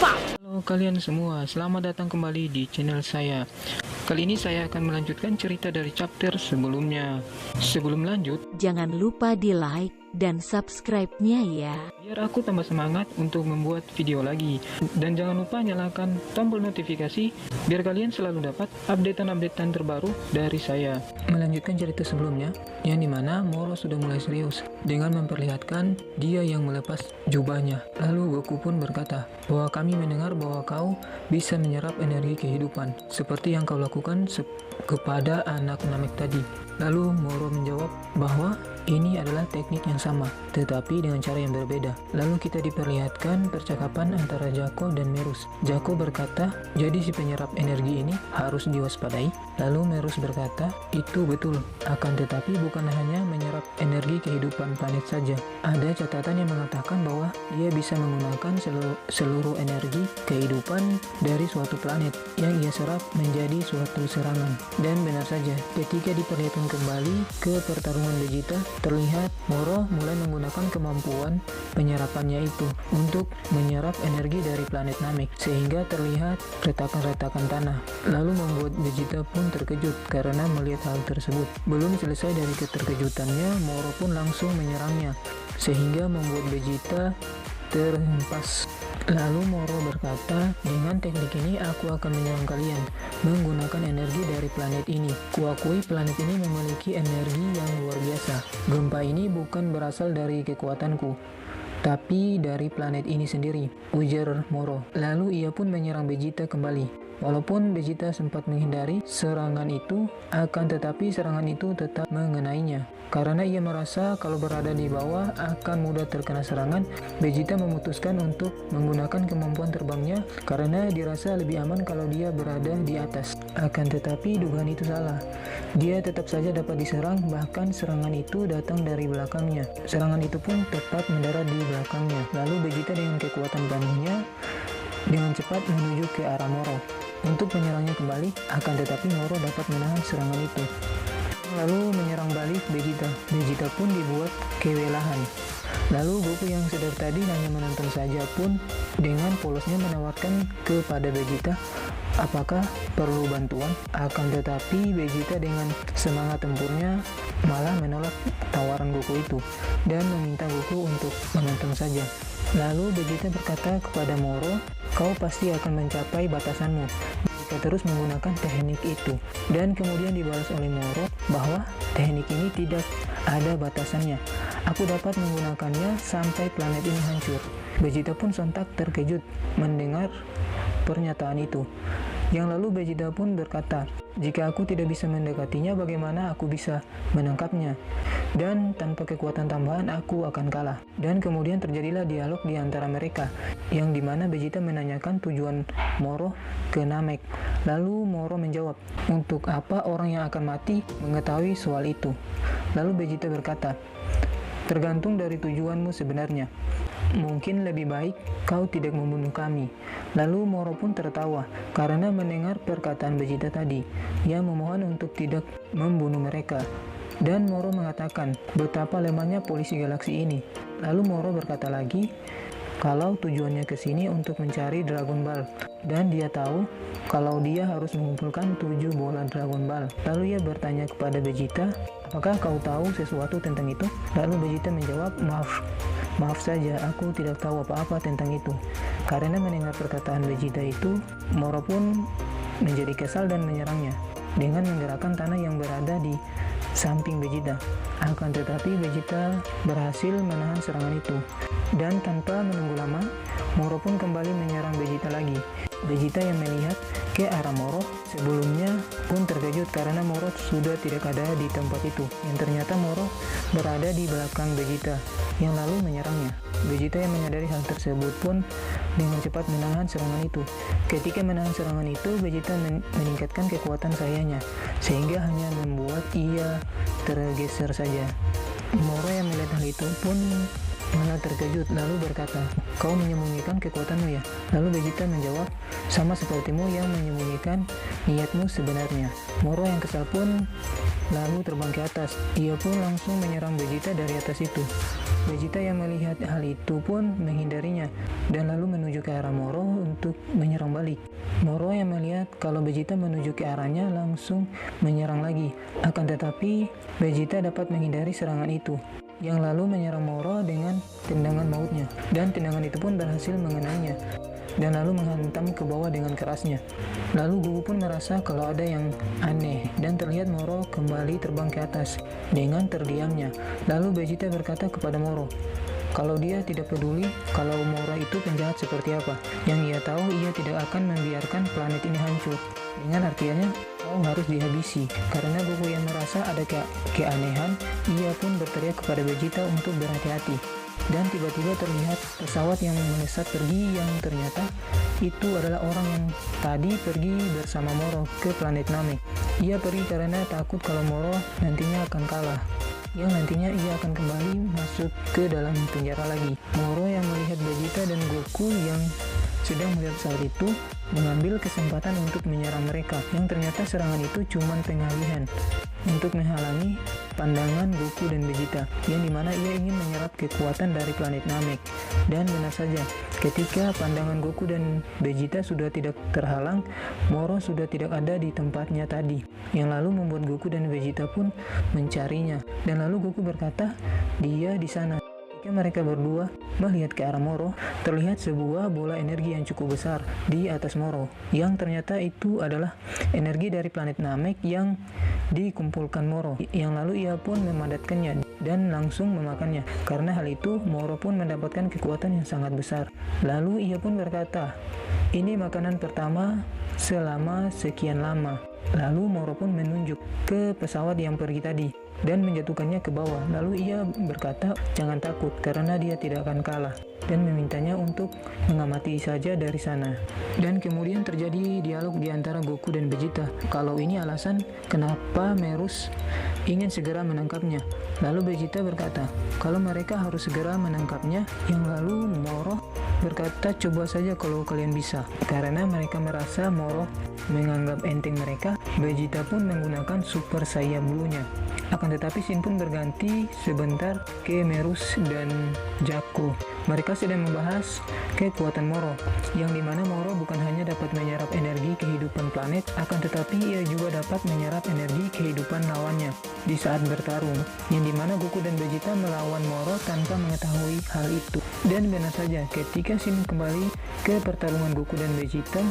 Halo kalian semua, selamat datang kembali di channel saya. Kali ini saya akan melanjutkan cerita dari chapter sebelumnya. Sebelum lanjut, Jangan lupa di like dan subscribe-nya ya. biar aku tambah semangat untuk membuat video lagi. Dan jangan lupa nyalakan tombol notifikasi biar kalian selalu dapat updatean-updatean terbaru dari saya. Melanjutkan cerita sebelumnya, yang dimana Moro sudah mulai serius dengan memperlihatkan dia yang melepas jubahnya. Lalu Goku pun berkata bahwa kami mendengar bahwa kau bisa menyerap energi kehidupan seperti yang kau lakukan kepada anak Namek tadi. Lalu Moro menjawab bahwa ini adalah teknik yang sama, tetapi dengan cara yang berbeda. Lalu kita diperlihatkan percakapan antara Jako dan Merus. Jako berkata, jadi si penyerap energi ini harus diwaspadai. Lalu Merus berkata, itu betul. Akan tetapi bukan hanya menyerap energi kehidupan planet saja. Ada catatan yang mengatakan bahwa dia bisa menggunakan seluruh energi kehidupan dari suatu planet yang ia serap menjadi suatu serangan. Dan benar saja, ketika diperlihatkan kembali ke pertarungan Vegeta, terlihat Moro mulai menggunakan kemampuan penyerapannya itu untuk menyerap energi dari planet Namek, sehingga terlihat retakan-retakan tanah. Lalu membuat Vegeta pun terkejut karena melihat hal tersebut. Belum selesai dari keterkejutannya, Moro pun langsung menyerangnya, sehingga membuat Vegeta terhempas. Lalu Moro berkata, dengan teknik ini aku akan menyerang kalian menggunakan energi dari planet ini. Kuakui planet ini memiliki energi yang luar biasa. Gempa ini bukan berasal dari kekuatanku, tapi dari planet ini sendiri, ujar Moro. Lalu ia pun menyerang Vegeta kembali. Walaupun Vegeta sempat menghindari serangan itu, akan tetapi serangan itu tetap mengenainya. Karena ia merasa kalau berada di bawah akan mudah terkena serangan, Vegeta memutuskan untuk menggunakan kemampuan terbangnya karena dirasa lebih aman kalau dia berada di atas. Akan tetapi dugaan itu salah. Dia tetap saja dapat diserang, bahkan serangan itu datang dari belakangnya. Serangan itu pun tepat mendarat di belakangnya. Lalu Vegeta dengan kekuatan penuhnya dengan cepat menuju ke arah Moro untuk menyerangnya kembali, akan tetapi Moro dapat menahan serangan itu. Lalu menyerang balik Vegeta. Vegeta pun dibuat kewalahan. Lalu Goku yang sedar tadi hanya menonton saja pun dengan polosnya menawarkan kepada Vegeta apakah perlu bantuan. Akan tetapi Vegeta dengan semangat tempurnya malah menolak tawaran Goku itu dan meminta Goku untuk menonton saja. Lalu Vegeta berkata kepada Moro, kau pasti akan mencapai batasanmu jika terus menggunakan teknik itu. Dan kemudian dibalas oleh Moro bahwa teknik ini tidak ada batasannya. Aku dapat menggunakannya sampai planet ini hancur. Vegeta pun sontak terkejut mendengar pernyataan itu. Yang lalu Vegeta pun berkata, jika aku tidak bisa mendekatinya, bagaimana aku bisa menangkapnya? Dan tanpa kekuatan tambahan aku akan kalah. Dan kemudian terjadilah dialog di antara mereka, yang dimana Vegeta menanyakan tujuan Moro ke Namek. Lalu Moro menjawab, untuk apa orang yang akan mati mengetahui soal itu? Lalu Vegeta berkata, tergantung dari tujuanmu sebenarnya. Mungkin lebih baik kau tidak membunuh kami. Lalu Moro pun tertawa karena mendengar perkataan Vegeta tadi. Ia memohon untuk tidak membunuh mereka. Dan Moro mengatakan betapa lemahnya polisi galaksi ini. Lalu Moro berkata lagi kalau tujuannya ke sini untuk mencari Dragon Ball. Dan dia tahu kalau dia harus mengumpulkan 7 bola Dragon Ball. Lalu ia bertanya kepada Vegeta, apakah kau tahu sesuatu tentang itu? Lalu Vegeta menjawab, maaf saja, aku tidak tahu apa-apa tentang itu. Karena mendengar perkataan Vegeta itu, Moro pun menjadi kesal dan menyerangnya dengan menggerakkan tanah yang berada di samping Vegeta. Akan tetapi Vegeta berhasil menahan serangan itu. Dan tanpa menunggu lama, Moro pun kembali menyerang Vegeta lagi. Vegeta yang melihat ke arah Moro sebelumnya pun terkejut karena Moro sudah tidak ada di tempat itu. Yang ternyata Moro berada di belakang Vegeta yang lalu menyerangnya. Vegeta yang menyadari hal tersebut pun dengan cepat menahan serangan itu. Ketika menahan serangan itu, Vegeta meningkatkan kekuatan sayanya sehingga hanya membuat ia tergeser saja. Moro yang melihat hal itu pun malah terkejut lalu berkata, kau menyembunyikan kekuatanmu ya? Lalu Vegeta menjawab, sama sepertimu yang menyembunyikan niatmu sebenarnya. Moro yang kesal pun lalu terbang ke atas. Ia pun langsung menyerang Vegeta dari atas itu. Vegeta yang melihat hal itu pun menghindarinya dan lalu menuju ke arah Moro untuk menyerang balik. Moro yang melihat kalau Vegeta menuju ke arahnya langsung menyerang lagi. Akan tetapi Vegeta dapat menghindari serangan itu, yang lalu menyerang Moro dengan tendangan mautnya, dan tendangan itu pun berhasil mengenainya dan lalu menghantam ke bawah dengan kerasnya. Lalu Goku pun merasa kalau ada yang aneh dan terlihat Moro kembali terbang ke atas dengan terdiamnya. Lalu Vegeta berkata kepada Moro kalau dia tidak peduli kalau Moro itu penjahat seperti apa. Yang ia tahu ia tidak akan membiarkan planet ini hancur. Dengan artiannya kau harus dihabisi. Karena Goku yang merasa ada keanehan, ia pun berteriak kepada Vegeta untuk berhati-hati. Dan tiba-tiba terlihat pesawat yang melesat pergi, yang ternyata itu adalah orang yang tadi pergi bersama Moro ke planet Namek. Ia pergi karena takut kalau Moro nantinya akan kalah, yang nantinya ia akan kembali masuk ke dalam penjara lagi. Moro yang melihat Vegeta dan Goku yang sedang melihat saat itu mengambil kesempatan untuk menyerang mereka, yang ternyata serangan itu cuma pengalihan untuk menghalangi pandangan Goku dan Vegeta, yang dimana ia ingin menyerap kekuatan dari planet Namek. Dan benar saja, ketika pandangan Goku dan Vegeta sudah tidak terhalang, Moro sudah tidak ada di tempatnya tadi, yang lalu membuat Goku dan Vegeta pun mencarinya. Dan lalu Goku berkata dia di sana. Ketika mereka berdua melihat ke arah Moro, terlihat sebuah bola energi yang cukup besar di atas Moro, yang ternyata itu adalah energi dari planet Namek yang dikumpulkan Moro, yang lalu ia pun memadatkannya dan langsung memakannya. Karena hal itu, Moro pun mendapatkan kekuatan yang sangat besar. Lalu ia pun berkata, ini makanan pertama selama sekian lama. Lalu Moro pun menunjuk ke pesawat yang pergi tadi dan menjatuhkannya ke bawah. Lalu ia berkata, jangan takut karena dia tidak akan kalah, dan memintanya untuk mengamati saja dari sana. Dan kemudian terjadi dialog di antara Goku dan Vegeta kalau ini alasan kenapa Merus ingin segera menangkapnya. Lalu Vegeta berkata kalau mereka harus segera menangkapnya, yang lalu Moro berkata coba saja kalau kalian bisa, karena mereka merasa Moro menganggap enteng mereka. Vegeta pun menggunakan Super Saiyan Blue-nya. Akan tetapi scene pun berganti sebentar ke Merus dan Jaco. Mereka sedang membahas kekuatan Moro, yang dimana Moro bukan hanya dapat menyerap energi kehidupan planet, akan tetapi ia juga dapat menyerap energi kehidupan lawannya di saat bertarung, yang dimana Goku dan Vegeta melawan Moro tanpa mengetahui hal itu. Dan benar saja, ketika scene kembali ke pertarungan Goku dan Vegeta,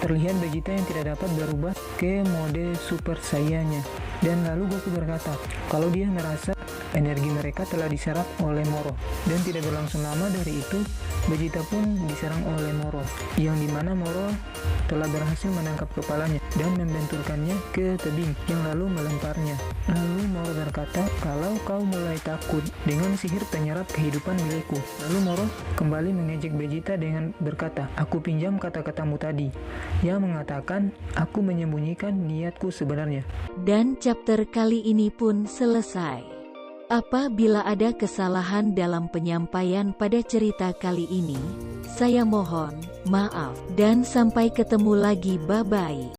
terlihat Vegeta yang tidak dapat berubah ke mode Super Saiyan-nya. Dan lalu Goku berkata kalau dia merasa energi mereka telah diserap oleh Moro, dan tidak berlangsung lama dari itu Vegeta pun diserang oleh Moro, yang dimana Moro telah berhasil menangkap kepalanya dan membenturkannya ke tebing, yang lalu melemparnya. Lalu Moro berkata kalau kau mulai takut dengan sihir penyerap kehidupan milikku. Lalu Moro kembali mengejek Vegeta dengan berkata, aku pinjam kata-katamu tadi yang mengatakan aku menyembunyikan niatku sebenarnya. Dan chapter kali ini pun selesai. Apabila ada kesalahan dalam penyampaian pada cerita kali ini, saya mohon maaf dan sampai ketemu lagi, bye-bye.